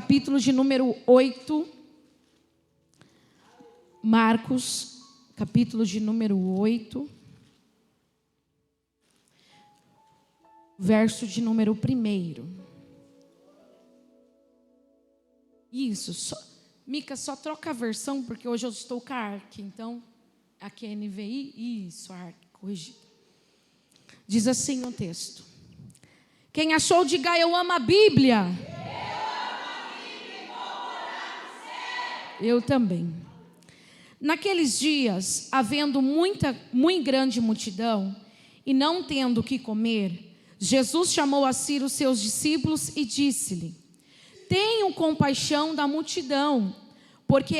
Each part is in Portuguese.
capítulo de número 8. Marcos, capítulo de número 8. Verso de número 1. Isso, Mica, só troca a versão, porque hoje eu estou com a ARC, então, aqui é NVI, isso, a ARC, corrigida. Diz assim o texto. Quem achou, diga: eu amo a Bíblia. Eu também. Naqueles dias, havendo muito grande multidão, e não tendo o que comer, Jesus chamou a si os seus discípulos e disse-lhe: tenham compaixão da multidão, porque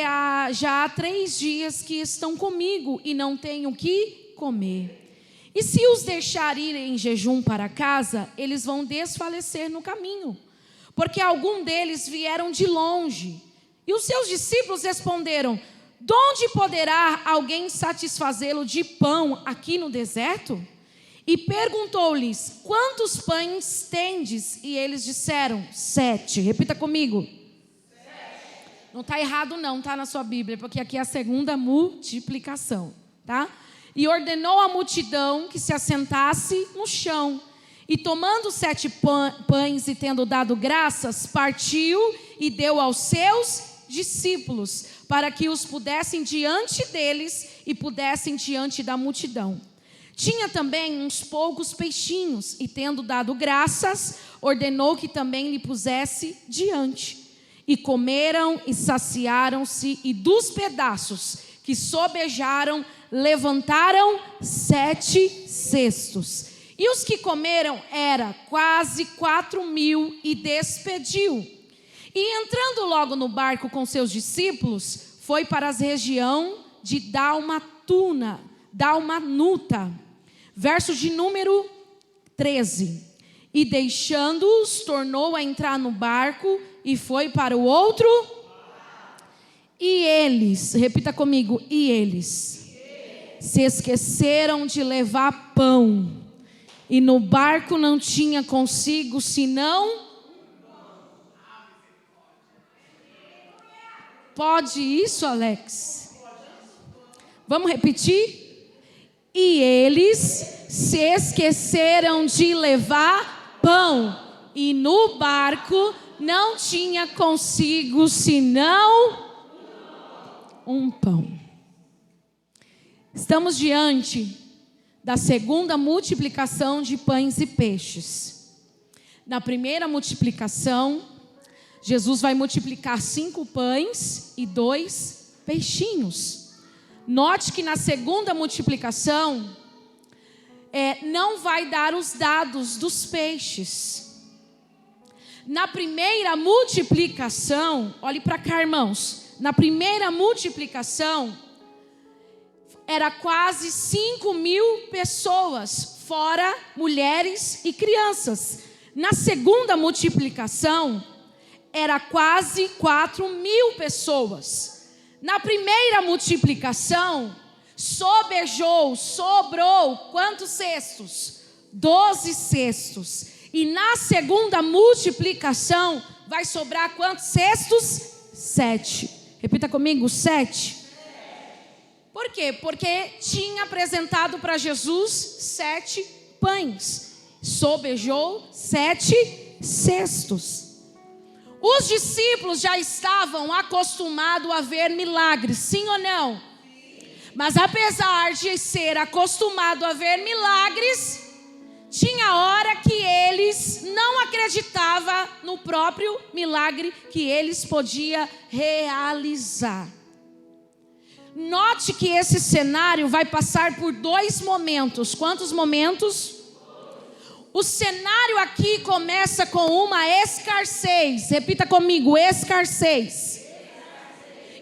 já há 3 dias que estão comigo e não têm o que comer. E se os deixar ir em jejum para casa, eles vão desfalecer no caminho, porque alguns deles vieram de longe. E os seus discípulos responderam: de onde poderá alguém satisfazê-lo de pão aqui no deserto? E perguntou-lhes: quantos pães tendes? E eles disseram: 7. Repita comigo. 7. Não está errado não, está na sua Bíblia, porque aqui é a segunda multiplicação, tá? E ordenou à multidão que se assentasse no chão. E tomando 7 pães e tendo dado graças, partiu e deu aos seus discípulos, para que os pudessem diante deles e pudessem diante da multidão. Tinha também uns poucos peixinhos, e tendo dado graças, ordenou que também lhe pusesse diante. E comeram e saciaram-se, e dos pedaços que sobejaram, levantaram 7 cestos. E os que comeram era quase 4.000, e despediu. E entrando logo no barco com seus discípulos, foi para a região de Dalmanuta. Verso de número 13. E deixando-os, tornou a entrar no barco e foi para o outro. E eles, repita comigo, e eles se esqueceram de levar pão, e no barco não tinha consigo senão... Pode isso, Alex? Vamos repetir? E eles se esqueceram de levar pão, e no barco não tinha consigo senão um pão. Estamos diante da segunda multiplicação de pães e peixes. Na primeira multiplicação, Jesus vai multiplicar 5 pães e 2 peixinhos. Note que na segunda multiplicação, não vai dar os dados dos peixes. Na primeira multiplicação, olhe para cá, irmãos. Na primeira multiplicação, era quase 5.000 pessoas, fora mulheres e crianças. Na segunda multiplicação, era quase 4.000 pessoas. Na primeira multiplicação, sobrou quantos cestos? 12 cestos. E na segunda multiplicação, vai sobrar quantos cestos? 7. Repita comigo, 7. Por quê? Porque tinha apresentado para Jesus 7 pães. Sobrou 7 cestos. Os discípulos já estavam acostumados a ver milagres, sim ou não? Mas apesar de ser acostumado a ver milagres, tinha hora que eles não acreditavam no próprio milagre que eles podiam realizar. Note que esse cenário vai passar por 2 momentos. Quantos momentos? O cenário aqui começa com uma escassez. Repita comigo, escassez.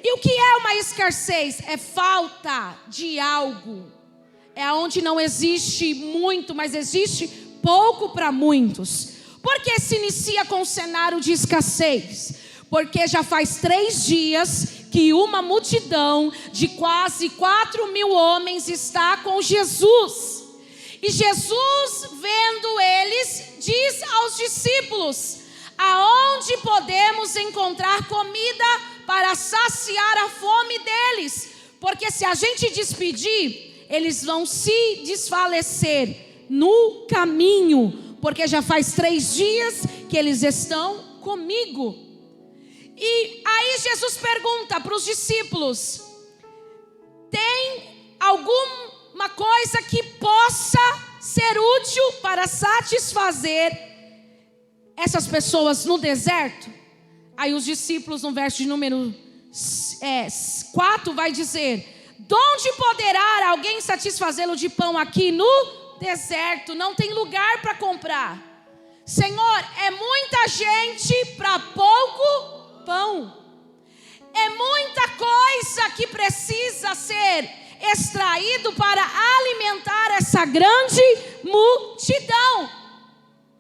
E o que é uma escassez? É falta de algo. É onde não existe muito, mas existe pouco para muitos. Por que se inicia com um cenário de escassez? Porque já faz 3 dias que uma multidão de quase 4.000 homens está com Jesus. E Jesus, vendo eles, diz aos discípulos: Aonde podemos encontrar comida para saciar a fome deles? Porque se a gente despedir, eles vão se desfalecer no caminho, porque já faz 3 dias que eles estão comigo. E aí Jesus pergunta para os discípulos: tem alguma coisa que possa ser útil para satisfazer essas pessoas no deserto? Aí os discípulos, no verso de número 4, vai dizer: de onde poderá alguém satisfazê-lo de pão aqui no deserto? Não tem lugar para comprar. Senhor, é muita gente para pouco pão. É muita coisa que precisa ser extraído para alimentar essa grande multidão.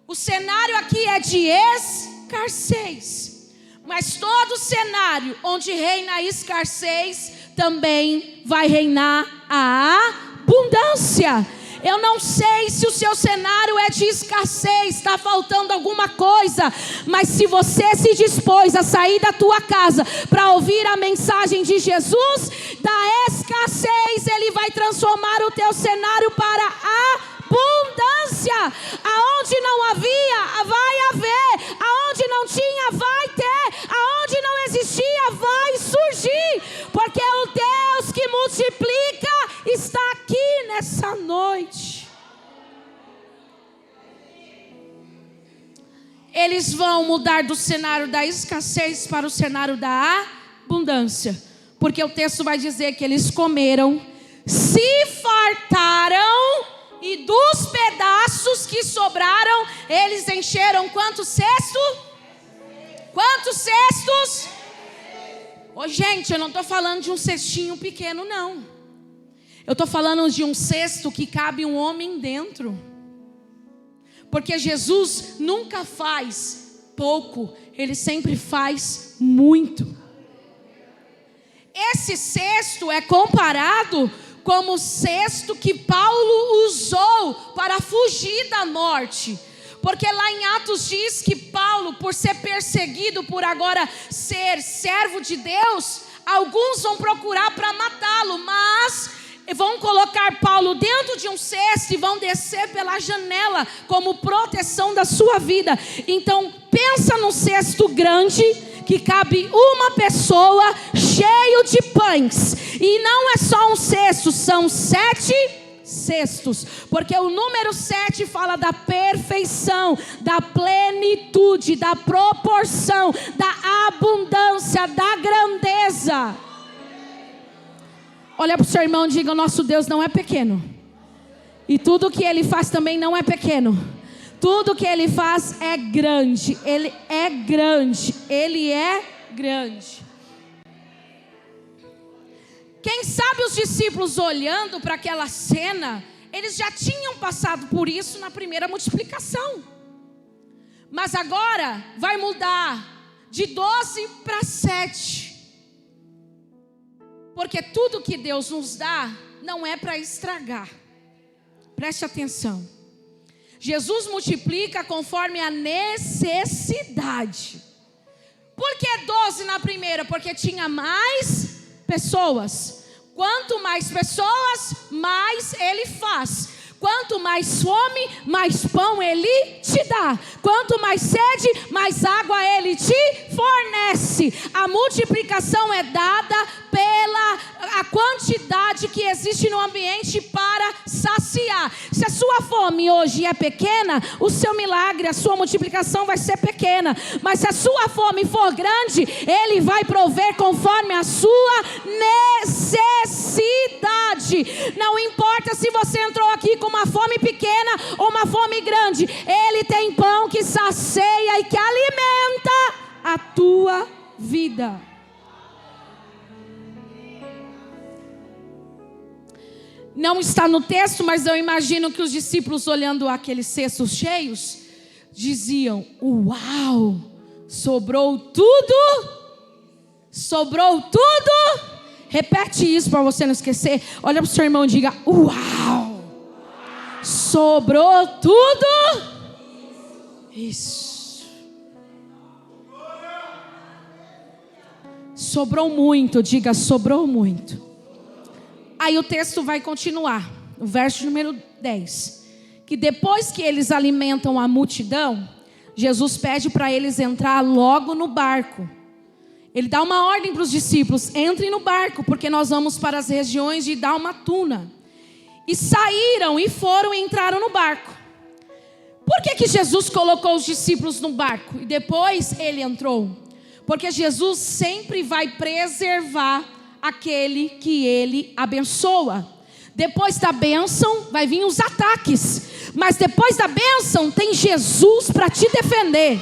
O cenário aqui é de escassez, mas todo cenário onde reina a escassez também vai reinar a abundância. Eu não sei se o seu cenário é de escassez, está faltando alguma coisa, mas se você se dispôs a sair da tua casa para ouvir a mensagem de Jesus, da escassez Ele vai transformar o teu cenário para a abundância. Aonde não havia, vai haver. Aonde não tinha, vai ter. Aonde não existia, vai surgir. Porque o Deus que multiplica está aqui nessa noite. Eles vão mudar do cenário da escassez para o cenário da abundância. Porque o texto vai dizer que eles comeram, se fartaram, e dos pedaços que sobraram, eles encheram quantos cestos? Quantos cestos? Ô, gente, eu não estou falando de um cestinho pequeno, não. Eu estou falando de um cesto que cabe um homem dentro. Porque Jesus nunca faz pouco, Ele sempre faz muito. Esse cesto é comparado como o cesto que Paulo usou para fugir da morte. Porque lá em Atos diz que Paulo, por ser perseguido, por agora ser servo de Deus, alguns vão procurar para matá-lo, mas vão colocar Paulo dentro de um cesto e vão descer pela janela como proteção da sua vida. Então pensa num cesto grande que cabe uma pessoa, cheio de pães, e não é só um cesto, são 7 cestos, porque o número 7 fala da perfeição, da plenitude, da proporção, da abundância, da grandeza. Olha para o seu irmão e diga: o nosso Deus não é pequeno, e tudo que Ele faz também não é pequeno. Tudo que Ele faz é grande. Ele é grande. Ele é grande. Quem sabe os discípulos olhando para aquela cena, eles já tinham passado por isso na primeira multiplicação. Mas agora vai mudar de 12 para 7. Porque tudo que Deus nos dá não é para estragar. Preste atenção. Jesus multiplica conforme a necessidade. Por que 12 na primeira? Porque tinha mais pessoas. Quanto mais pessoas, mais Ele faz. Quanto mais fome, mais pão Ele te dá. Quanto mais sede, mais água Ele te fornece. A multiplicação é dada pela a quantidade que existe no ambiente para saciar. Se a sua fome hoje é pequena, o seu milagre, a sua multiplicação vai ser pequena. Mas se a sua fome for grande, Ele vai prover conforme a sua necessidade. Não importa se você entrou aqui com uma fome pequena ou uma fome grande, Ele tem pão que sacia e que alimenta a tua vida. Não está no texto, mas eu imagino que os discípulos, olhando aqueles cestos cheios, diziam: uau, sobrou tudo? Sobrou tudo? Repete isso para você não esquecer. Olha para o seu irmão e diga: uau, sobrou tudo? Isso. Sobrou muito, diga, sobrou muito. Aí o texto vai continuar, o verso número 10. Que depois que eles alimentam a multidão, Jesus pede para eles entrar logo no barco. Ele dá uma ordem para os discípulos: entrem no barco, porque nós vamos para as regiões de Dalmatuna. E saíram e foram e entraram no barco. Por que Jesus colocou os discípulos no barco e depois ele entrou? Porque Jesus sempre vai preservar aquele que ele abençoa. Depois da bênção vai vir os ataques, mas depois da bênção tem Jesus para te defender.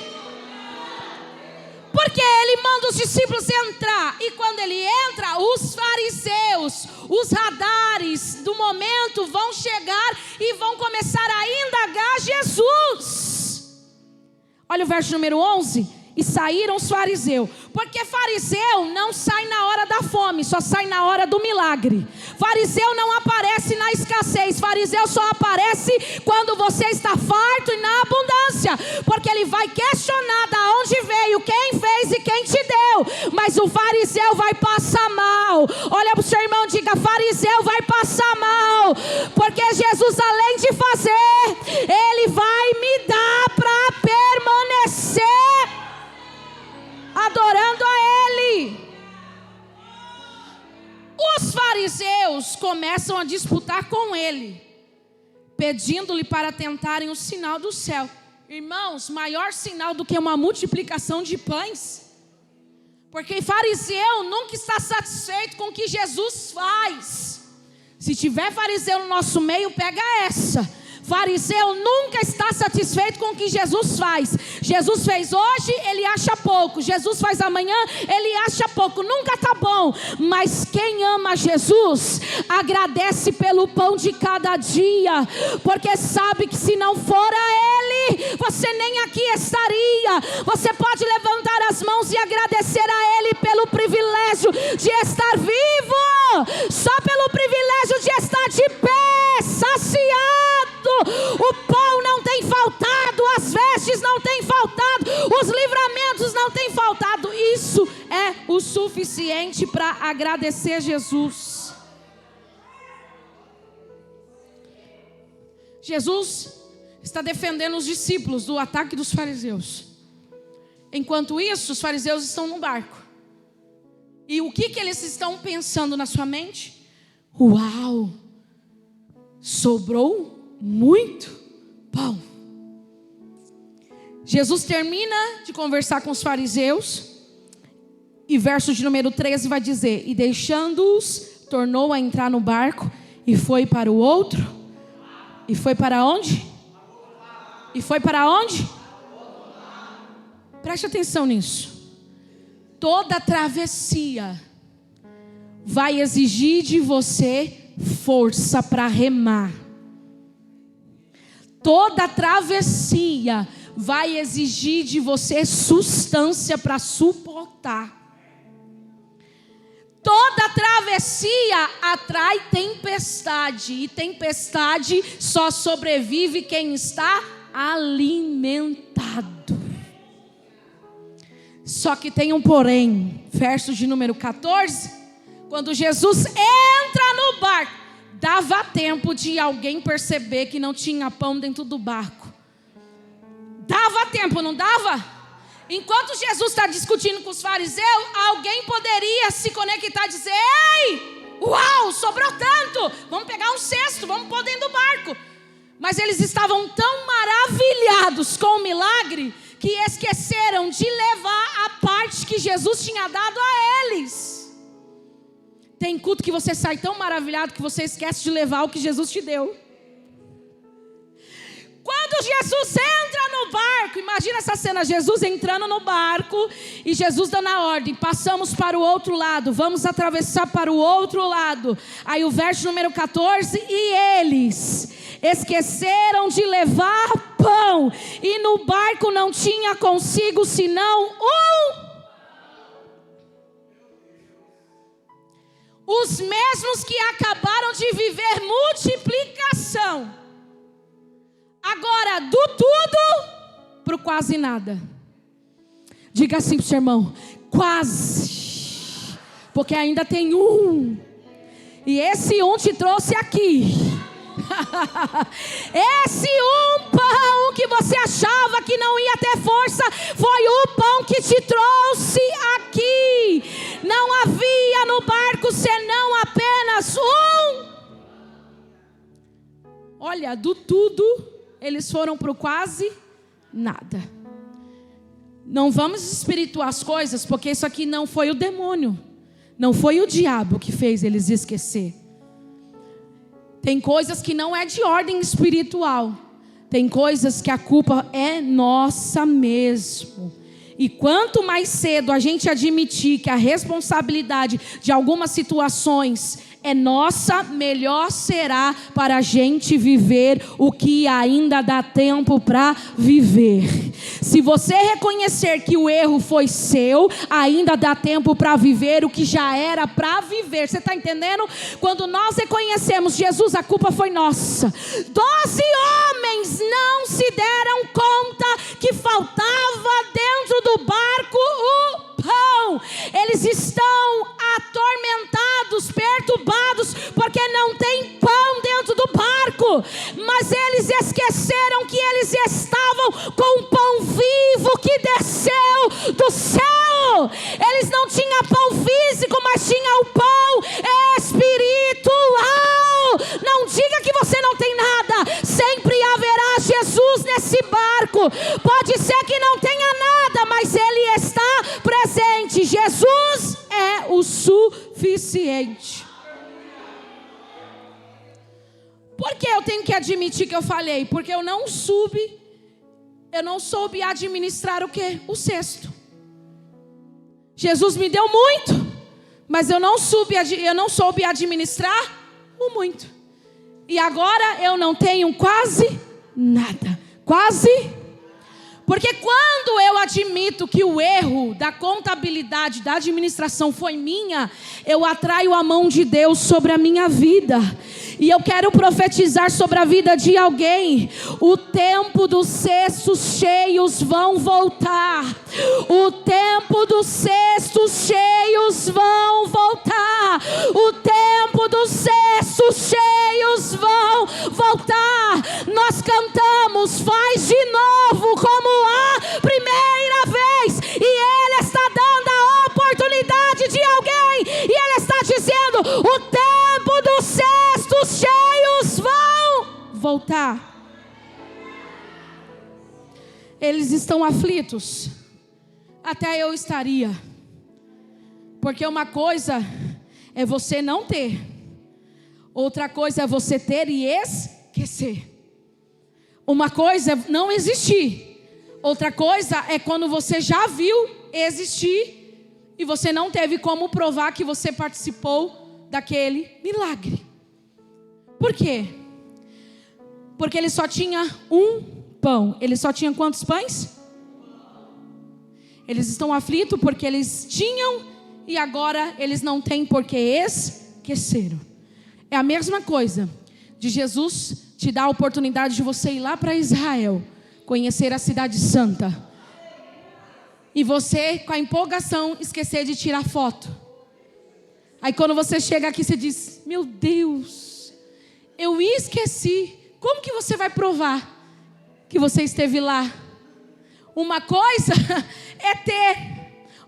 Porque ele manda os discípulos entrar, e quando ele entra, os fariseus, os radares do momento vão chegar e vão começar a indagar Jesus. Olha o verso número 11. E saíram os fariseus, porque fariseu não sai na hora da fome, só sai na hora do milagre. Fariseu não aparece na escassez, fariseu só aparece quando você está farto e na abundância, porque ele vai questionar da onde veio, quem fez e quem te deu. Mas o fariseu vai passar mal. Olha para o seu irmão, diga: fariseu vai passar mal, porque Jesus, além de fazer, ele vai me dar para permanecer adorando a Ele. Os fariseus começam a disputar com Ele, pedindo-lhe para tentarem o sinal do céu. Irmãos, maior sinal do que uma multiplicação de pães? Porque fariseu nunca está satisfeito com o que Jesus faz. Se tiver fariseu no nosso meio, pega essa. Fariseu nunca está satisfeito com o que Jesus faz. Jesus fez hoje, ele acha pouco. Jesus faz amanhã, ele acha pouco. Nunca está bom. Mas quem ama Jesus, agradece pelo pão de cada dia, porque sabe que se não for a Ele, você nem aqui estaria. Você pode levantar as mãos e agradecer a Ele pelo privilégio de estar vivo, só pelo privilégio de estar de pé, saciado. O pão não tem faltado, as vestes não têm faltado, os livramentos não têm faltado. Isso é o suficiente para agradecer Jesus. Jesus está defendendo os discípulos do ataque dos fariseus. Enquanto isso, os fariseus estão no barco. E o que eles estão pensando na sua mente? Uau! Sobrou muito pão. Jesus termina de conversar com os fariseus, e verso de número 13 vai dizer: e deixando-os, tornou a entrar no barco e foi para o outro. E foi para onde? E foi para onde? Preste atenção nisso. Toda travessia vai exigir de você força para remar. Toda travessia vai exigir de você substância para suportar. Toda travessia atrai tempestade, e tempestade só sobrevive quem está alimentado. Só que tem um porém. Verso de número 14. Quando Jesus entra no barco, dava tempo de alguém perceber que não tinha pão dentro do barco. Dava tempo, não dava? Enquanto Jesus está discutindo com os fariseus, alguém poderia se conectar e dizer: ei, uau, sobrou tanto, vamos pegar um cesto, vamos pôr dentro do barco. Mas eles estavam tão maravilhados com o milagre que esqueceram de levar a parte que Jesus tinha dado a eles. Tem culto que você sai tão maravilhado que você esquece de levar o que Jesus te deu. Quando Jesus entra no barco, imagina essa cena: Jesus entrando no barco e Jesus dando a ordem: passamos para o outro lado, vamos atravessar para o outro lado. Aí o verso número 14: e eles esqueceram de levar pão, e no barco não tinha consigo senão os mesmos que acabaram de viver multiplicação. Agora, do tudo para o quase nada. Diga assim para o seu irmão: quase. porque ainda tem um. E esse um te trouxe aqui. Esse um pão que você achava que não ia ter força, foi o pão que te trouxe aqui. Não havia no barco senão apenas um. Olha, do tudo, eles foram para o quase nada. Não vamos espirituar as coisas, porque isso aqui não foi o demônio, não foi o diabo que fez eles esquecer. Tem coisas que não é de ordem espiritual. Tem coisas que a culpa é nossa mesmo. E quanto mais cedo a gente admitir que a responsabilidade de algumas situações é nossa, melhor será para a gente viver o que ainda dá tempo para viver. Se você reconhecer que o erro foi seu, ainda dá tempo para viver o que já era para viver. Você está entendendo? Quando nós reconhecemos, Jesus, a culpa foi nossa. 12 homens não se deram conta que faltava dentro do barco o pão. Eles estão atormentados, perturbados, porque não tem pão dentro do barco. Mas eles esqueceram que eles estavam com um pão vivo que desceu do céu. Eles não tinham pão físico, mas tinham o pão espiritual. Não diga que você não tem nada. Sempre haverá Jesus nesse barco. Pode ser que não tenha nada, mas Ele está presente. Jesus é o suficiente. Por que eu tenho que admitir que eu falhei? Porque eu não soube administrar o quê? O cesto. Jesus me deu muito, mas eu não soube administrar o muito. E agora eu não tenho quase nada. Porque quando eu admito que o erro da contabilidade, da administração foi minha, eu atraio a mão de Deus sobre a minha vida. E eu quero profetizar sobre a vida de alguém. O tempo dos cestos cheios vão voltar. O tempo dos cestos cheios vão voltar. O tempo dos cestos cheios vão voltar. Nós cantamos, faz de novo como a primeira vez. E Ele está dando a oportunidade de alguém. E Ele está dizendo, o tempo dos cestos cheios vão voltar. Eles estão aflitos. Até eu estaria. Porque uma coisa é você não ter. Outra coisa é você ter e esquecer. Uma coisa é não existir. Outra coisa é quando você já viu existir e você não teve como provar que você participou daquele milagre. Por quê? Porque ele só tinha um pão. Ele só tinha quantos pães? Eles estão aflitos porque eles tinham e agora eles não têm porque esqueceram. É a mesma coisa de Jesus te dar a oportunidade de você ir lá para Israel, conhecer a cidade santa, e você com a empolgação esquecer de tirar foto. Aí quando você chega aqui você diz, meu Deus, eu esqueci. Como que você vai provar que você esteve lá? Uma coisa é ter,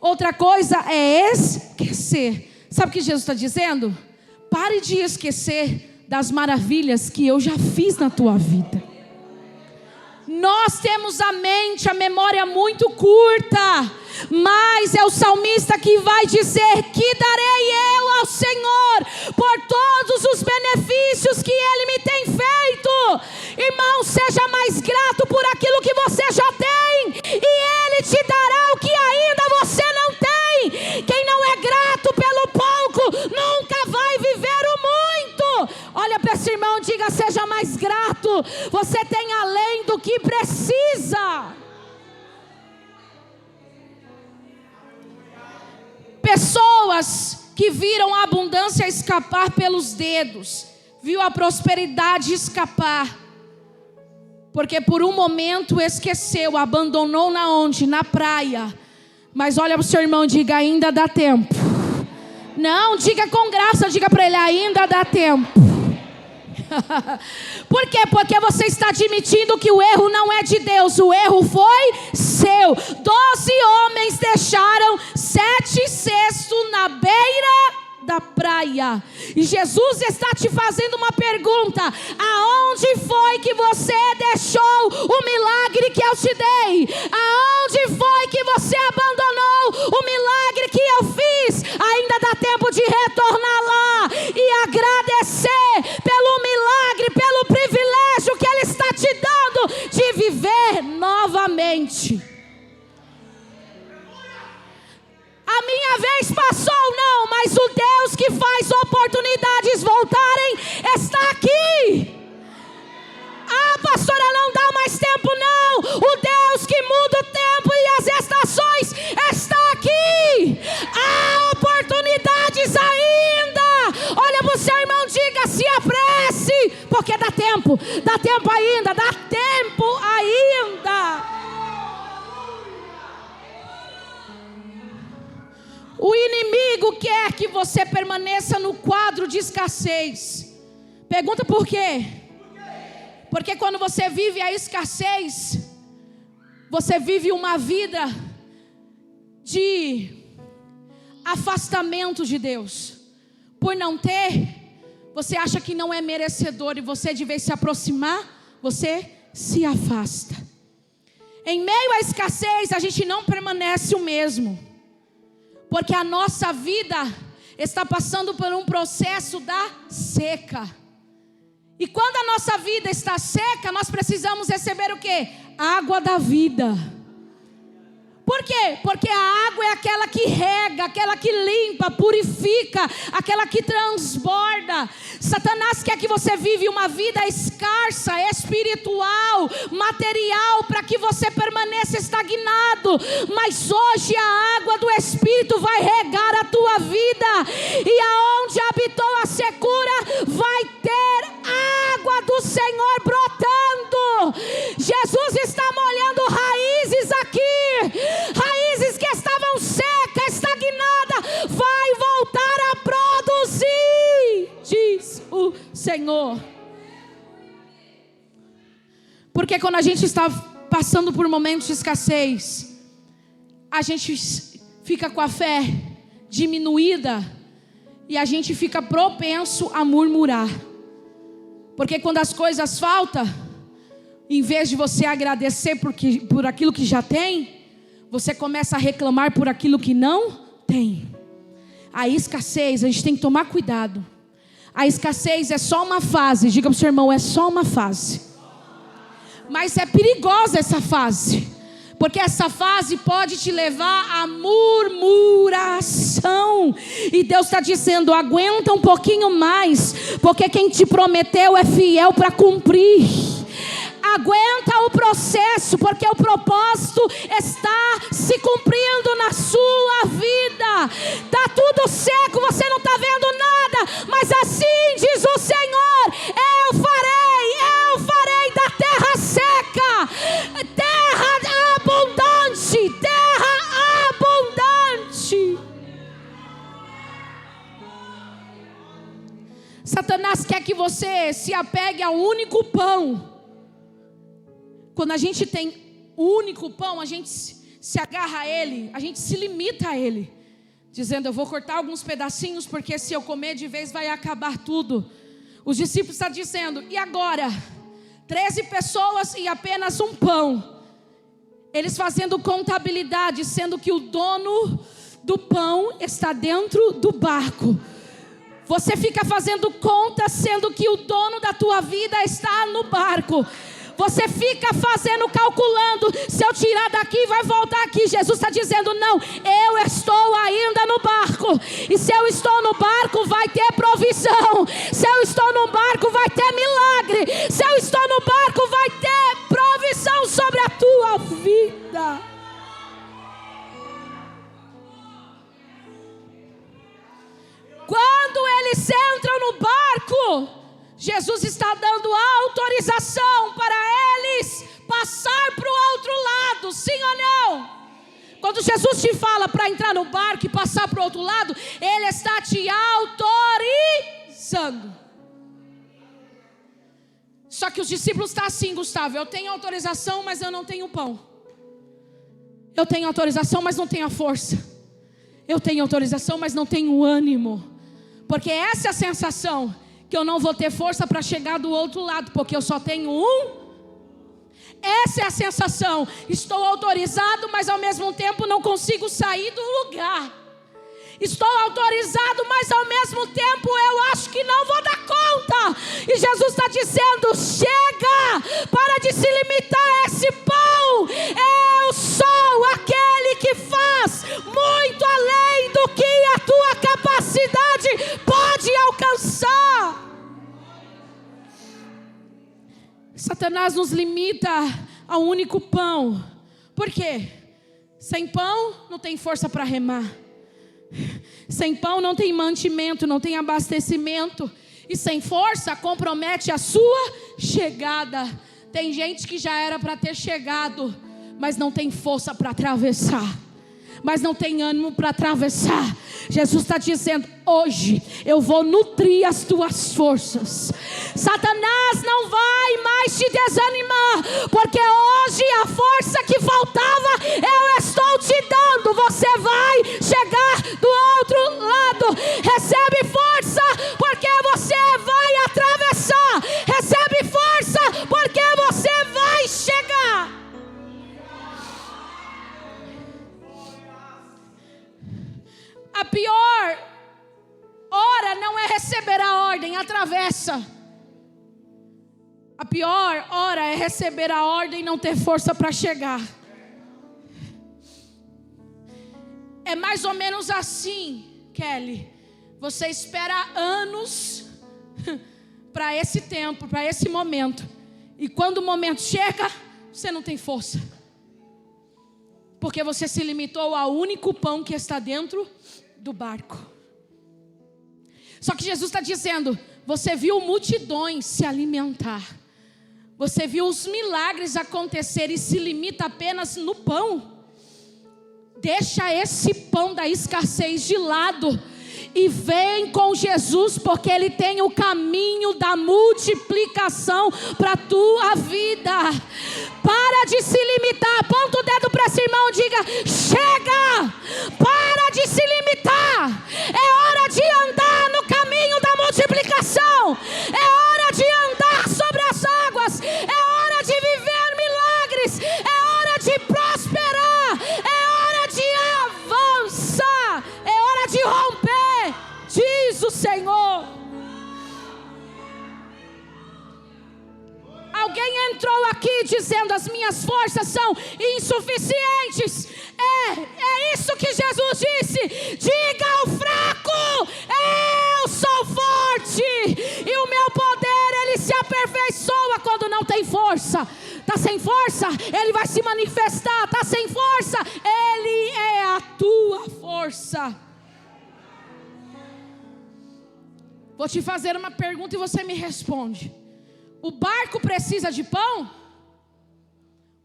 outra coisa é esquecer. Sabe o que Jesus está dizendo? Pare de esquecer das maravilhas que eu já fiz na tua vida. Nós temos a memória muito curta, mas é o salmista que vai dizer, que darei eu ao Senhor por todos os benefícios que Ele me tem feito. Irmão, seja mais grato por aquilo que você já tem, e Ele te dará o que ainda você não tem. Quem não é grato pelo pouco, nunca vai viver o muito. Olha para esse irmão, diga, seja mais grato. Você tem além do que precisa. Pessoas que viram a abundância escapar pelos dedos, viu a prosperidade escapar, porque por um momento esqueceu, abandonou na onde? Na praia. Mas olha para o seu irmão e diga, ainda dá tempo Não, diga com graça, diga para ele, ainda dá tempo. Por quê? Porque você está admitindo que o erro não é de Deus, o erro foi seu. 12 homens deixaram 7 cestos na beira da praia. E Jesus está te fazendo uma pergunta: aonde foi que você deixou o milagre que eu te dei? Aonde foi que você abandonou o milagre que eu fiz? Ainda dá tempo de retornar lá e agradecer pelo milagre, pelo privilégio que Ele está te dando de viver novamente. A minha vez passou, não, mas o Deus que faz oportunidades voltarem está aqui. Ah, pastora, não dá mais tempo não. O Deus que muda o tempo e as estações está aqui. Há oportunidades ainda. Olha para o seu irmão, diga, se apresse, porque dá tempo ainda, dá tempo ainda. O inimigo quer que você permaneça no quadro de escassez. Pergunta por quê? Porque quando você vive a escassez, você vive uma vida de afastamento de Deus. Por não ter, você acha que não é merecedor, e você de vez se aproximar, você se afasta. Em meio à escassez, a gente não permanece o mesmo. Porque a nossa vida está passando por um processo da seca. E quando a nossa vida está seca, nós precisamos receber o quê? Água da vida. Por quê? Porque a água é aquela que rega, aquela que limpa, purifica, aquela que transborda. Satanás quer que você vive uma vida escassa, espiritual, material, para que você permaneça estagnado. Mas hoje a água do Espírito vai regar a tua vida. E aonde habitou a secura, vai ter água do Senhor brotando. Jesus está molhando raízes aqui. Raízes que estavam secas, estagnadas, vai voltar a produzir, diz o Senhor. Porque quando a gente está passando por momentos de escassez, a gente fica com a fé diminuída e a gente fica propenso a murmurar. Porque quando as coisas faltam, em vez de você agradecer por aquilo que já tem, você começa a reclamar por aquilo que não tem. A escassez, a gente tem que tomar cuidado. A escassez é só uma fase. Diga para o seu irmão, é só uma fase. Mas é perigosa essa fase. Porque essa fase pode te levar à murmuração. E Deus está dizendo, aguenta um pouquinho mais. Porque quem te prometeu é fiel para cumprir. Aguenta o processo, porque o propósito está se cumprindo na sua vida. Está tudo seco, você não está vendo nada, mas assim diz o Senhor: eu farei da terra seca, terra abundante, terra abundante. Satanás quer que você se apegue ao único pão. Quando a gente tem o único pão, a gente se agarra a ele, a gente se limita a ele, dizendo, eu vou cortar alguns pedacinhos, porque se eu comer de vez vai acabar tudo. Os discípulos estão dizendo, e agora? 13 pessoas e apenas um pão. Eles fazendo contabilidade, sendo que o dono do pão está dentro do barco. Você fica fazendo conta, sendo que o dono da tua vida está no barco. Você fica fazendo, calculando, se eu tirar daqui vai voltar aqui. Jesus está dizendo, não, eu estou ainda no barco. E se eu estou no barco vai ter provisão. Se eu estou no barco vai ter milagre. Se eu estou no barco vai ter provisão sobre a tua vida. Quando eles entram no barco, Jesus está dando autorização para eles passar para o outro lado, sim ou não? Quando Jesus te fala para entrar no barco e passar para o outro lado, Ele está te autorizando. Só que os discípulos estão assim, Gustavo: eu tenho autorização, mas eu não tenho pão. Eu tenho autorização, mas não tenho a força. Eu tenho autorização, mas não tenho ânimo. Porque essa é a sensação, que eu não vou ter força para chegar do outro lado, porque eu só tenho um. Essa é a sensação: estou autorizado, mas ao mesmo tempo não consigo sair do lugar. Estou autorizado, mas ao mesmo tempo eu acho que não vou dar conta. E Jesus está dizendo: chega, para de se limitar a esse pão. Eu sou aquele que faz muito além do que a tua capacidade pode alcançar. Satanás nos limita ao único pão. Por quê? Sem pão não tem força para remar. Sem pão não tem mantimento, não tem abastecimento. E sem força compromete a sua chegada. Tem gente que já era para ter chegado, mas não tem força para atravessar, mas não tem ânimo para atravessar. Jesus está dizendo: hoje eu vou nutrir as tuas forças. Satanás não vai mais te desanimar, porque hoje a força que faltava eu estou te dando. Você vai chegar do outro lado. Recebe força, porque você vai atravessar. Recebe força, porque você vai chegar. A pior hora não é receber a ordem, atravessa. A pior hora é receber a ordem e não ter força para chegar. É mais ou menos assim, Kelly. Você espera anos para esse tempo, para esse momento. E quando o momento chega, você não tem força. Porque você se limitou ao único pão que está dentro do barco. Só que Jesus está dizendo: você viu multidões se alimentar, você viu os milagres acontecer e se limita apenas no pão. Deixa esse pão da escassez de lado e vem com Jesus, porque Ele tem o caminho da multiplicação para a tua vida. Para de se limitar. Aponta o dedo para esse irmão, diga: chega, para de se limitar. É hora de andar no caminho da multiplicação. É hora de andar sobre as águas. É hora de viver milagres. É hora de prosperar. É hora de avançar. É hora de romper, diz o Senhor. Alguém entrou aqui dizendo: as minhas forças são insuficientes. É isso que Jesus disse: diga ao fraco, eu sou forte, e o meu poder ele se aperfeiçoa quando não tem força. Está sem força, ele vai se manifestar. Está sem força, ele é a tua força. Vou te fazer uma pergunta e você me responde: o barco precisa de pão?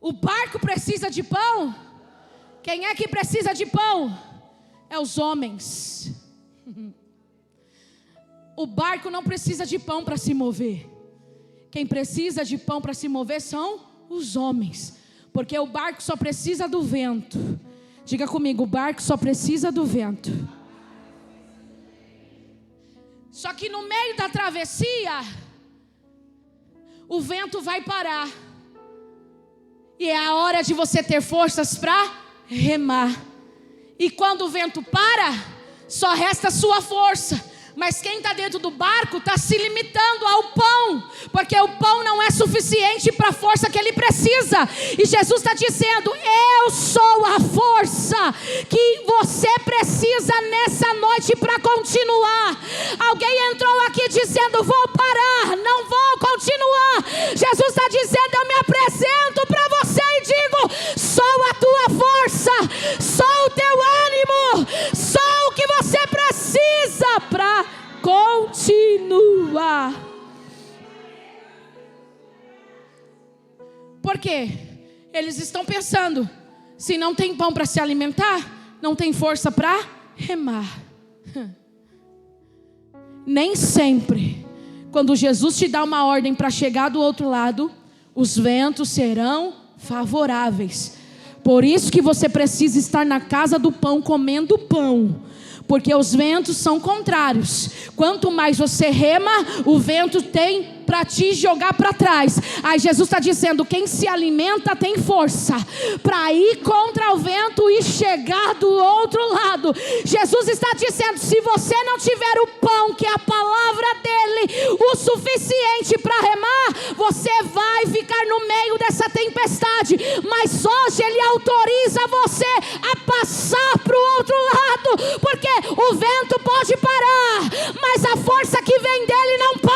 O barco precisa de pão? Quem é que precisa de pão? É os homens. O barco não precisa de pão para se mover. Quem precisa de pão para se mover são os homens, porque o barco só precisa do vento. Diga comigo: o barco só precisa do vento. Só que no meio da travessia, o vento vai parar. E é a hora de você ter forças para remar. E quando o vento para, só resta a sua força. Mas quem está dentro do barco está se limitando ao pão, porque o pão não é suficiente para a força que ele precisa. E Jesus está dizendo: eu sou a força que você precisa nessa noite para continuar. Alguém entrou aqui dizendo: vou parar, não vou continuar. Jesus está dizendo: eu me apresento para você e digo: sou a tua força, sou o teu ânimo, sou o que você precisa para continuar. Por quê? Eles estão pensando: Se não tem pão para se alimentar, não tem força para remar. Nem sempre, quando Jesus te dá uma ordem para chegar do outro lado, os ventos serão favoráveis. Por isso que você precisa estar na casa do pão, comendo pão. Porque os ventos são contrários. Quanto mais você rema, o vento tem para te jogar para trás. Aí Jesus está dizendo: quem se alimenta tem força para ir contra o vento e chegar do outro lado. Jesus está dizendo: se você não tiver o pão, que é a palavra dele, o suficiente para remar, você vai ficar no meio dessa tempestade. Mas hoje ele autoriza você a passar para o outro lado, porque o vento pode parar, mas a força que vem dele não para.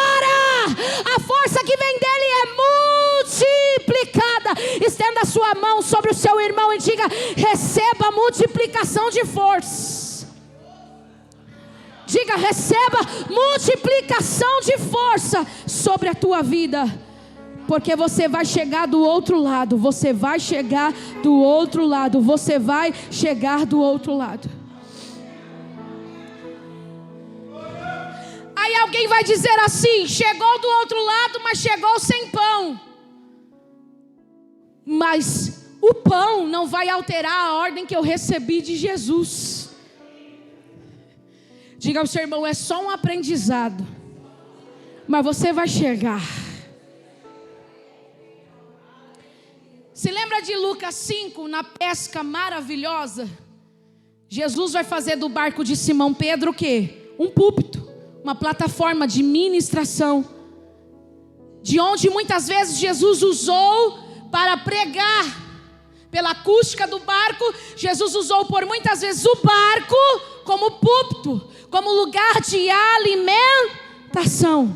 A força que vem dele é multiplicada. Estenda a sua mão sobre o seu irmão e diga: receba multiplicação de força. Diga: receba multiplicação de força sobre a tua vida. Porque você vai chegar do outro lado. Você vai chegar do outro lado. Você vai chegar do outro lado. Aí alguém vai dizer assim: chegou do outro lado, mas chegou sem pão. Mas o pão não vai alterar a ordem que eu recebi de Jesus. Diga ao seu irmão: é só um aprendizado, mas você vai chegar. Se lembra de Lucas 5, na pesca maravilhosa? Jesus vai fazer do barco de Simão Pedro o quê? Um púlpito. Uma plataforma de ministração, de onde muitas vezes Jesus usou para pregar. Pela acústica do barco, Jesus usou por muitas vezes o barco como púlpito, como lugar de alimentação.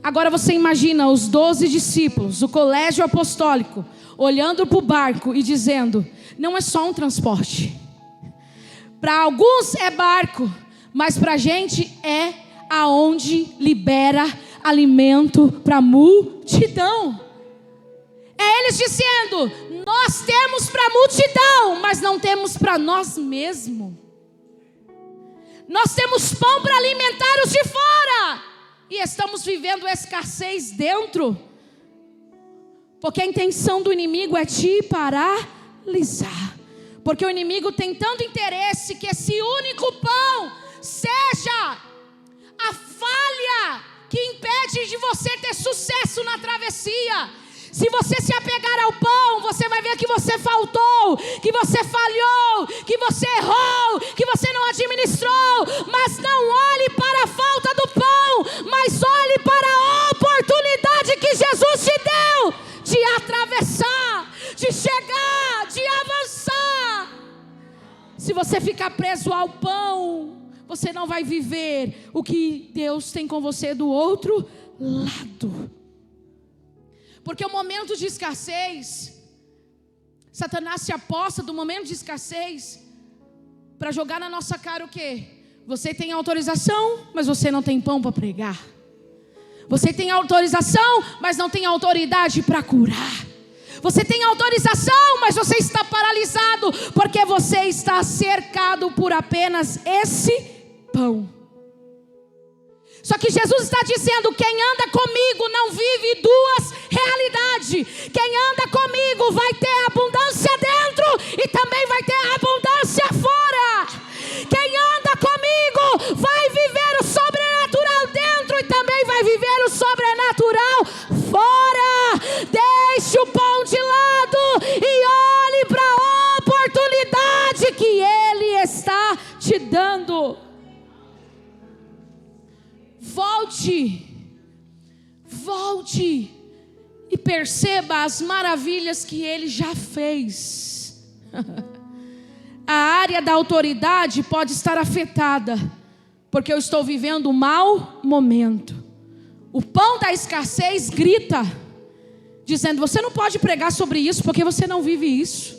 Agora você imagina os 12 discípulos, o colégio apostólico, olhando para o barco e dizendo: não é só um transporte. Para alguns é barco, mas para a gente é aonde libera alimento para a multidão. É eles dizendo: nós temos para a multidão, mas não temos para nós mesmos. Nós temos pão para alimentar os de fora, e estamos vivendo escassez dentro. Porque a intenção do inimigo é te paralisar. Porque o inimigo tem tanto interesse que esse único pão seja a falha que impede de você ter sucesso na travessia. Se você se apegar ao pão, você vai ver que você faltou, que você falhou, que você errou, que você não administrou. Mas não olhe para a falta do pão, mas olhe para a oportunidade que Jesus te deu de atravessar, de chegar, de avançar. Se você ficar preso ao pão, você não vai viver o que Deus tem com você do outro lado. Porque o momento de escassez, Satanás se aposta do momento de escassez para jogar na nossa cara o quê? Você tem autorização, mas você não tem pão para pregar. Você tem autorização, mas não tem autoridade para curar. Você tem autorização, mas você está paralisado, porque você está cercado por apenas esse pão. Só que Jesus está dizendo: quem anda comigo não vive duas realidades. Quem anda comigo vai ter abundância dentro e também vai ter abundância fora. Quem anda comigo vai viver o sobrenatural dentro e também vai viver o sobrenatural fora. Deixe o pão de lado e olhe para a oportunidade que Ele está te dando. Volte e perceba as maravilhas que Ele já fez. A área da autoridade pode estar afetada, porque eu estou vivendo um mau momento. O pão da escassez grita, dizendo: você não pode pregar sobre isso, porque você não vive isso.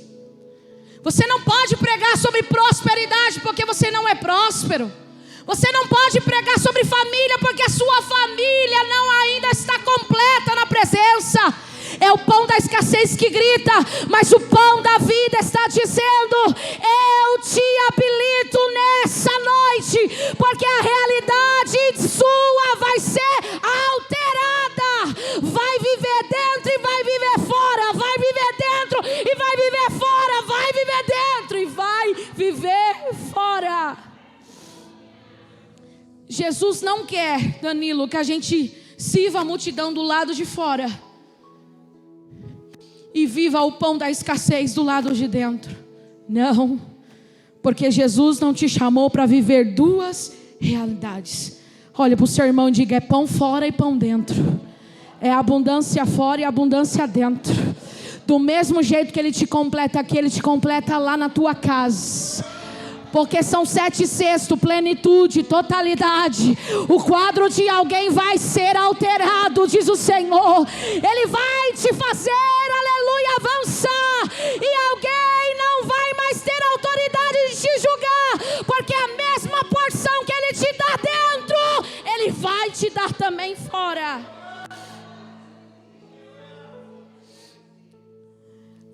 Você não pode pregar sobre prosperidade, porque você não é próspero. Você não pode pregar sobre família, porque a sua família não ainda está completa na presença. É o pão da escassez que grita, mas o pão da vida está dizendo: eu te habilito nessa noite, porque a realidade sua vai ser alterada. Vai viver dentro e vai viver fora, vai viver dentro e vai viver fora, vai viver dentro e vai viver fora. Jesus não quer, Danilo, que a gente sirva a multidão do lado de fora e viva o pão da escassez do lado de dentro. Não, porque Jesus não te chamou para viver duas realidades. Olha para o seu irmão e diga: é pão fora e pão dentro. É abundância fora e abundância dentro. Do mesmo jeito que Ele te completa aqui, Ele te completa lá na tua casa. Porque são 7 sextos, plenitude, totalidade. O quadro de alguém vai ser alterado, diz o Senhor. Ele vai te fazer, aleluia, avançar. E alguém não vai mais ter autoridade de te julgar, porque a mesma porção que Ele te dá dentro, Ele vai te dar também fora.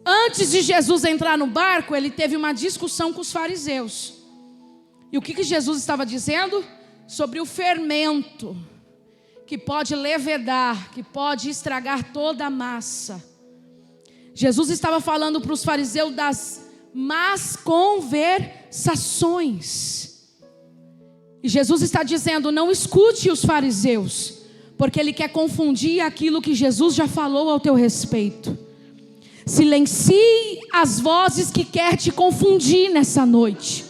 Antes de Jesus entrar no barco, Ele teve uma discussão com os fariseus. E o que Jesus estava dizendo? Sobre o fermento, que pode levedar, que pode estragar toda a massa. Jesus estava falando para os fariseus das más conversações. E Jesus está dizendo: não escute os fariseus, porque Ele quer confundir aquilo que Jesus já falou ao teu respeito. Silencie as vozes que quer te confundir nessa noite.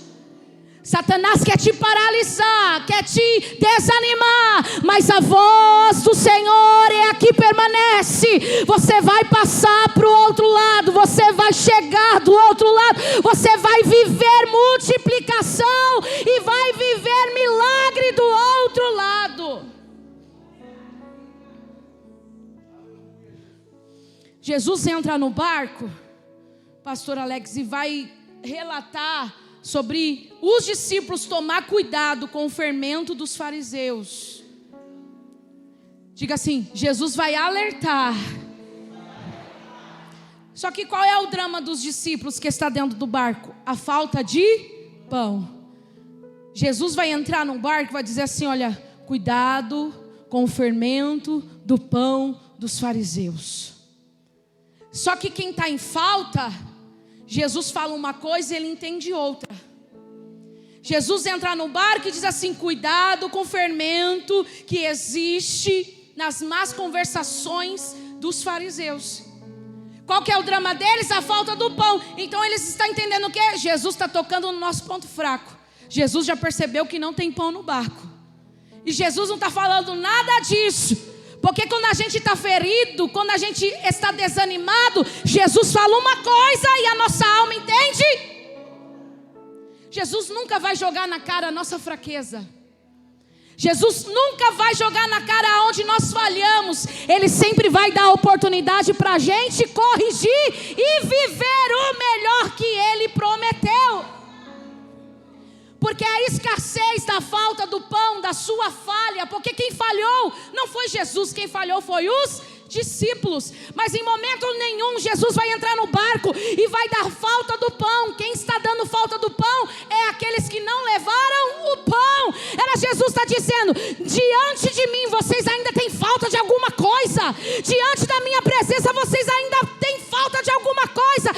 Satanás quer te paralisar, quer te desanimar, mas a voz do Senhor é a que permanece. Você vai passar para o outro lado, você vai chegar do outro lado, você vai viver multiplicação e vai viver milagre do outro lado. Jesus entra no barco, pastor Alex, e vai relatar sobre os discípulos tomar cuidado com o fermento dos fariseus. Diga assim: Jesus vai alertar. Só que qual é o drama dos discípulos que está dentro do barco? A falta de pão. Jesus vai entrar no barco e vai dizer assim: olha, cuidado com o fermento do pão dos fariseus. Só que quem está em falta, Jesus fala uma coisa e ele entende outra. Jesus entra no barco e diz assim: cuidado com o fermento que existe nas más conversações dos fariseus. Qual que é o drama deles? A falta do pão. Então eles estão entendendo o quê? Jesus está tocando no nosso ponto fraco. Jesus já percebeu que não tem pão no barco. E Jesus não está falando nada disso. Porque quando a gente está ferido, quando a gente está desanimado, Jesus fala uma coisa e a nossa alma entende. Jesus nunca vai jogar na cara a nossa fraqueza. Jesus nunca vai jogar na cara onde nós falhamos. Ele sempre vai dar oportunidade para a gente corrigir e viver o melhor que Ele prometeu. Porque a escassez da falta do pão, da sua falha, porque quem falhou não foi Jesus, quem falhou foi os discípulos. Mas em momento nenhum Jesus vai entrar no barco e vai dar falta do pão. Quem está dando falta do pão é aqueles que não levaram o pão. Jesus está dizendo: diante de mim vocês ainda têm falta de alguma coisa. Diante da minha presença vocês ainda têm falta de alguma coisa.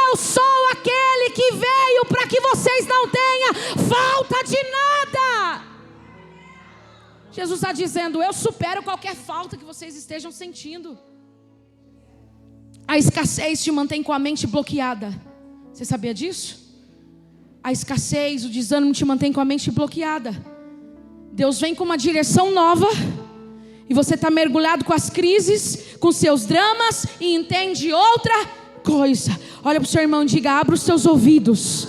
Eu sou aquele que veio para que vocês não tenham falta de nada. Jesus está dizendo: eu supero qualquer falta que vocês estejam sentindo. A escassez te mantém com a mente bloqueada. Você sabia disso? A escassez, o desânimo te mantém com a mente bloqueada. Deus vem com uma direção nova e você está mergulhado com as crises, com seus dramas, e entende outra coisa. Olha para o seu irmão e diga: abra os seus ouvidos.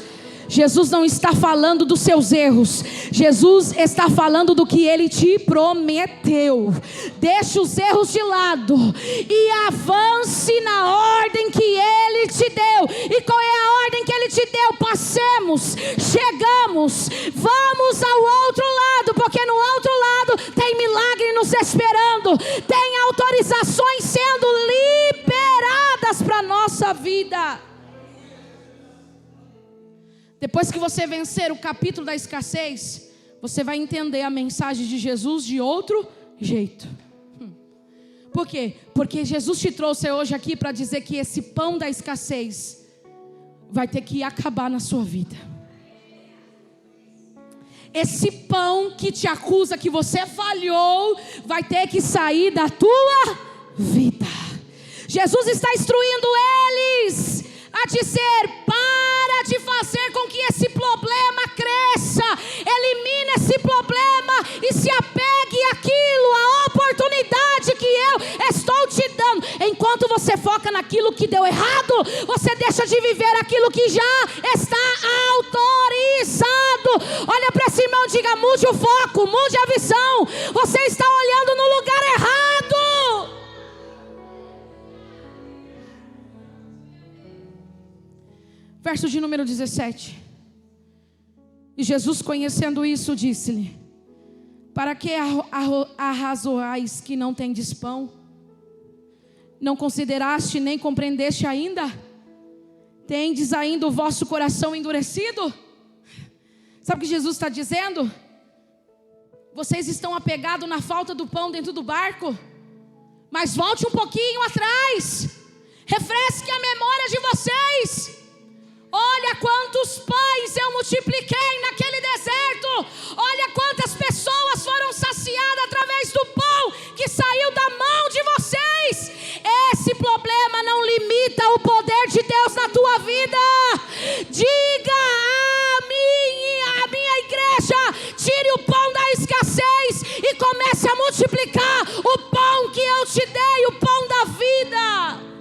Jesus não está falando dos seus erros. Jesus está falando do que Ele te prometeu. Deixe os erros de lado e avance na ordem que Ele te deu. E qual é a ordem que Ele te deu? Passemos, chegamos, vamos ao outro lado, porque no outro lado tem milagre nos esperando, tem autorizações sendo liberadas. nossa vida. Depois que você vencer o capítulo da escassez, você vai entender a mensagem de Jesus de outro jeito. Por quê? Porque Jesus te trouxe hoje aqui para dizer que esse pão da escassez vai ter que acabar na sua vida. Esse pão que te acusa que você falhou vai ter que sair da tua vida. Jesus está instruindo eles a dizer: para de fazer com que esse problema cresça, elimine esse problema e se apegue àquilo, à oportunidade que eu estou te dando. Enquanto você foca naquilo que deu errado, você deixa de viver aquilo que já está autorizado. Olha para esse irmão e diga: mude o foco, mude a visão. Você está olhando no lugar errado. Verso de número 17. E Jesus, conhecendo isso, disse-lhe: para que arrazoais que não tendes pão? Não consideraste nem compreendeste ainda? Tendes ainda o vosso coração endurecido? Sabe o que Jesus está dizendo? Vocês estão apegados na falta do pão dentro do barco, mas volte um pouquinho atrás, refresque a memória de vocês. Olha quantos pães eu multipliquei naquele deserto. Olha quantas pessoas foram saciadas através do pão que saiu da mão de vocês. Esse problema não limita o poder de Deus na tua vida. Diga à minha igreja: tire o pão da escassez e comece a multiplicar o pão que eu te dei, o pão da vida.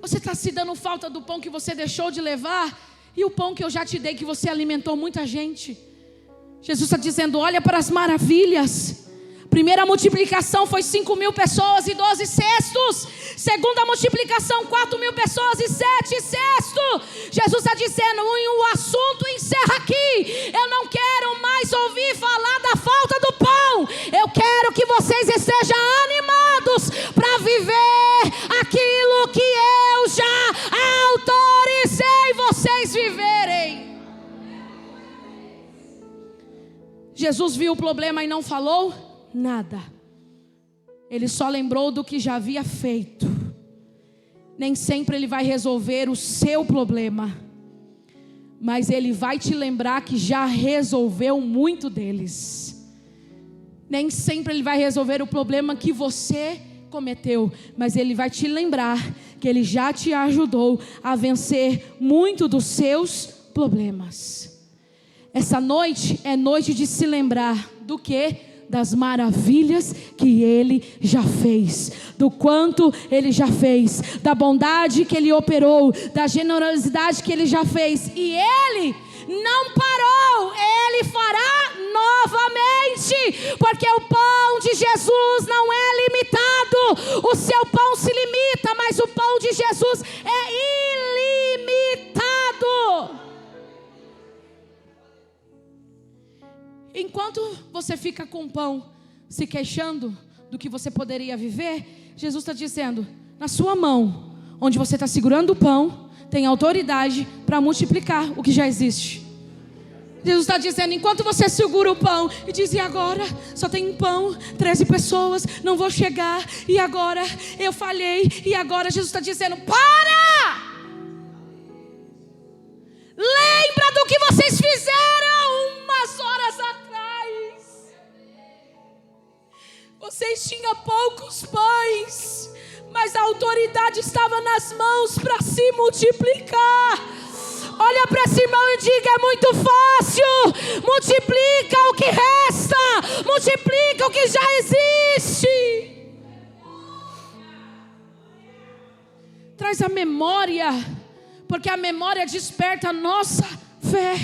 Você está se dando falta do pão que você deixou de levar, e o pão que eu já te dei, que você alimentou muita gente. Jesus está dizendo: olha para as maravilhas. Primeira multiplicação foi 5.000 pessoas e 12 cestos. Segunda multiplicação, 4.000 pessoas e 7 cestos. Jesus está dizendo: o assunto encerra aqui. Eu não quero mais ouvir falar da falta do pão. Eu quero que vocês estejam animados para viver aquilo que eu já autorizei vocês viverem. Jesus viu o problema e não falou nada. Ele só lembrou do que já havia feito. Nem sempre ele vai resolver o seu problema, mas ele vai te lembrar que já resolveu muito deles. Nem sempre ele vai resolver o problema que você cometeu, mas ele vai te lembrar que ele já te ajudou a vencer muito dos seus problemas. Essa noite é noite de se lembrar do que? Das maravilhas que Ele já fez, do quanto Ele já fez, da bondade que Ele operou, da generosidade que Ele já fez. E Ele não parou, Ele fará novamente, porque o pão de Jesus não é limitado. O seu pão se limita, mas o pão de Jesus é ilimitado. Enquanto você fica com o pão se queixando do que você poderia viver, Jesus está dizendo: na sua mão, onde você está segurando o pão, tem autoridade para multiplicar o que já existe. Jesus está dizendo: enquanto você segura o pão e diz: e agora? Só tem um pão, 13 pessoas, não vou chegar, e agora? Eu falhei, e agora? Jesus está dizendo: para! Lembra do que vocês fizeram umas horas atrás. Vocês tinham poucos pães, mas a autoridade estava nas mãos para se multiplicar. Olha para esse irmão e diga: é muito fácil. Multiplica o que resta, multiplica o que já existe. Traz a memória, porque a memória desperta a nossa fé.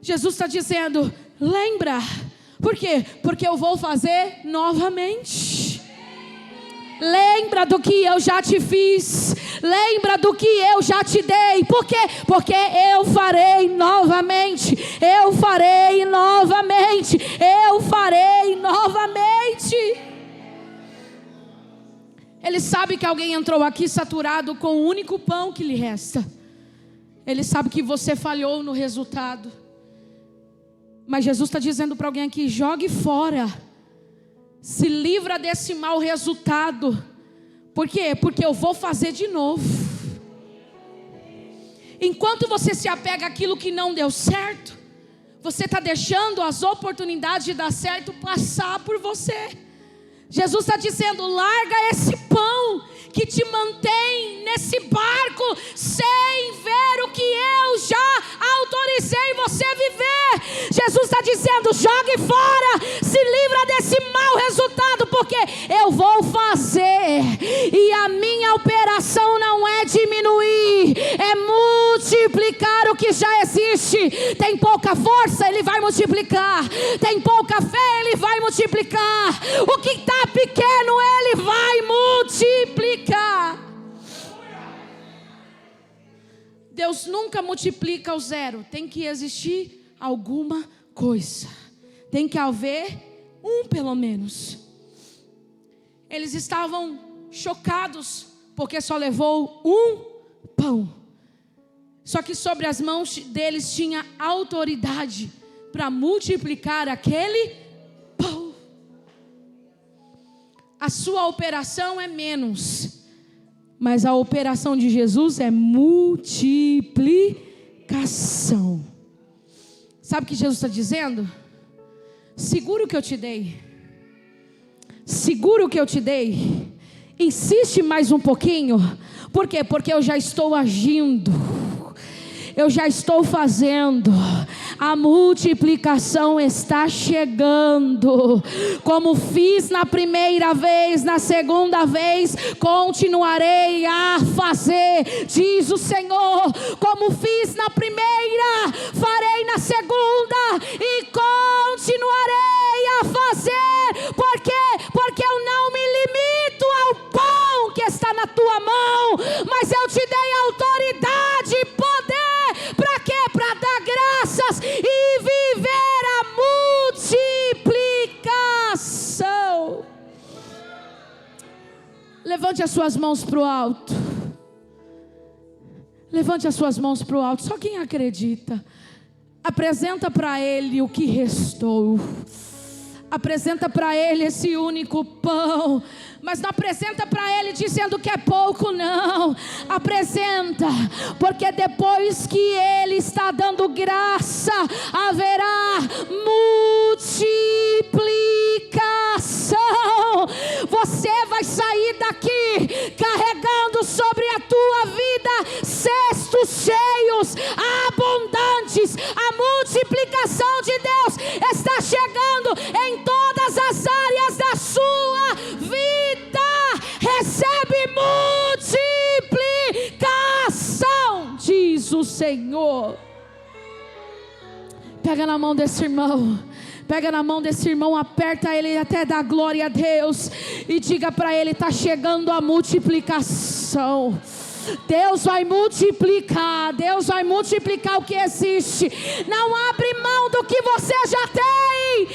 Jesus está dizendo: lembra. Por quê? Porque eu vou fazer novamente. Lembra do que eu já te fiz. Lembra do que eu já te dei. Por quê? Porque eu farei novamente. Eu farei novamente. Eu farei novamente. Ele sabe que alguém entrou aqui saturado com o único pão que lhe resta. Ele sabe que você falhou no resultado. Mas Jesus está dizendo para alguém aqui: jogue fora. Se livra desse mau resultado. Por quê? Porque eu vou fazer de novo. Enquanto você se apega àquilo que não deu certo, você está deixando as oportunidades de dar certo passar por você. Jesus está dizendo: larga esse pão que te mantém nesse barco sem ver o que eu já autorizei você viver. Jesus está dizendo: jogue fora, se livra desse mau resultado, porque eu vou fazer. E a minha operação não é diminuir, é multiplicar o que já existe. Tem pouca força, Ele vai multiplicar. Tem pouca fé, Ele vai multiplicar. O que está pequeno, Ele vai multiplicar. Deus nunca multiplica o zero. Tem que existir alguma coisa. Tem que haver pelo menos. Eles estavam chocados porque só levou pão. Só que sobre as mãos deles tinha autoridade para multiplicar aquele pão. A sua operação é menos, mas a operação de Jesus é multiplicação. Sabe o que Jesus está dizendo? Segura o que eu te dei. Segura o que eu te dei. Insiste mais um pouquinho. Por quê? Porque eu já estou agindo. Eu já estou fazendo. A multiplicação está chegando. Como fiz na primeira vez, na segunda vez continuarei a fazer, diz o Senhor. Como fiz na primeira, farei na segunda e continuarei a fazer. Por quê? Porque eu não me limito ao pão que está na tua mão, mas eu te dei autoridade e poder. Para quê? Para dar graças e viver a multiplicação. Levante as suas mãos para o alto. Levante as suas mãos para o alto. Só quem acredita. Apresenta para Ele o que restou. Apresenta para Ele esse único pão. Mas não apresenta para Ele dizendo que é pouco, não. Apresenta, porque depois que Ele está dando graça, haverá multiplicação. Você vai sair daqui carregando sobre a tua vida cestos cheios, abundantes. A multiplicação de Deus está chegando em todas as áreas da sua vida. Recebe multiplicação, diz o Senhor. Pega na mão desse irmão. Pega na mão desse irmão, aperta ele até dar glória a Deus. E diga para ele: está chegando a multiplicação. Deus vai multiplicar. Deus vai multiplicar o que existe. Não abre mão do que você já tem.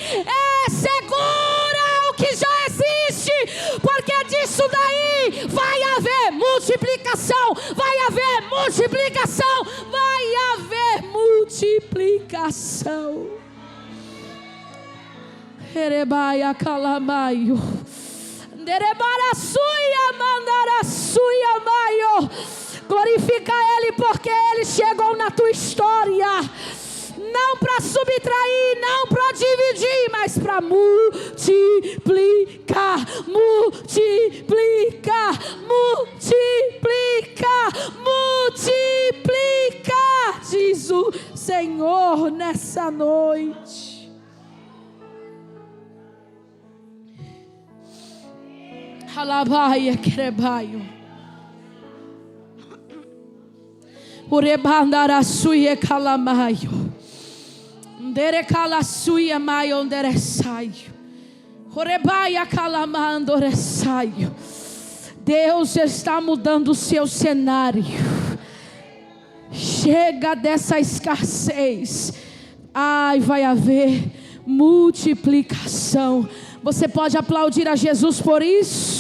Segura o que já existe, porque disso daí vai haver multiplicação. Vai haver multiplicação. Vai haver multiplicação. Erebaia calamaio. Glorifica Ele, porque Ele chegou na tua história, não para subtrair, não para dividir, mas para multiplicar, multiplicar, multiplicar, multiplicar, diz o Senhor nessa noite. Alabaia querebaio. Urebandaraçuia calamaio. Nderecalaçuia maio ndereçaio. Urebaia calamandoreçaio. Deus está mudando o seu cenário. Chega dessa escassez. Ai, vai haver multiplicação. Você pode aplaudir a Jesus por isso?